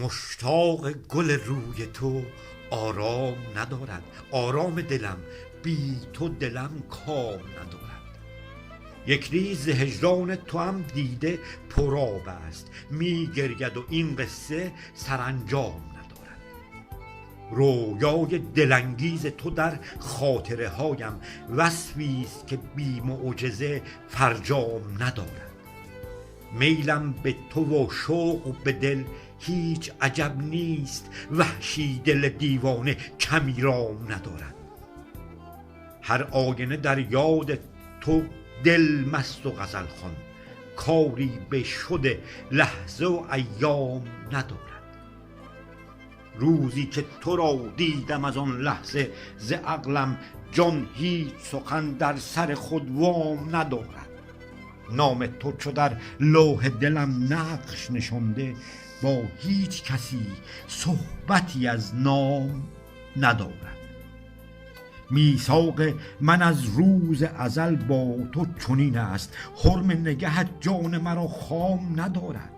مشتاق گل روی تو آرام ندارد، آرام دلم بی تو دلم کام ندارد. یک ریز هجران تو هم دیده پرآب است، می گرید و این قصه سرانجام ندارد. رویای دلانگیز تو در خاطره هایم، وصفی است که بی معجزه فرجام ندارد. میلم به تو و شوق به دل هیچ عجب نیست، وحشی دل دیوانه کمی رام ندارد. هر آینه در یاد تو دل مست و غزل خوان، کاری به شد لحظه و ایام ندارد. روزی که تو را دیدم از آن لحظه، ز عقلم جان هیچ سخن در سر خود وام ندارد. نام تو چو در لوح دلم نقش نشانده، با هیچ کسی صحبتی از نام ندارد. میثاق من از روز ازل با تو چنین است، حرم نگهت جان مرا خام ندارد.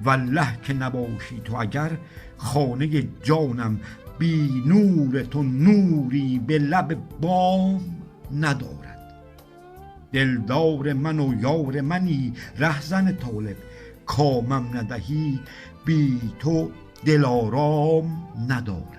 والله که نباشی تو اگر خانه جانم، بی نور تو نوری به لب بام ندارد. دلدار من و یار منی رهزن طالب، کامم ندهی بی تو دلارام ندارد.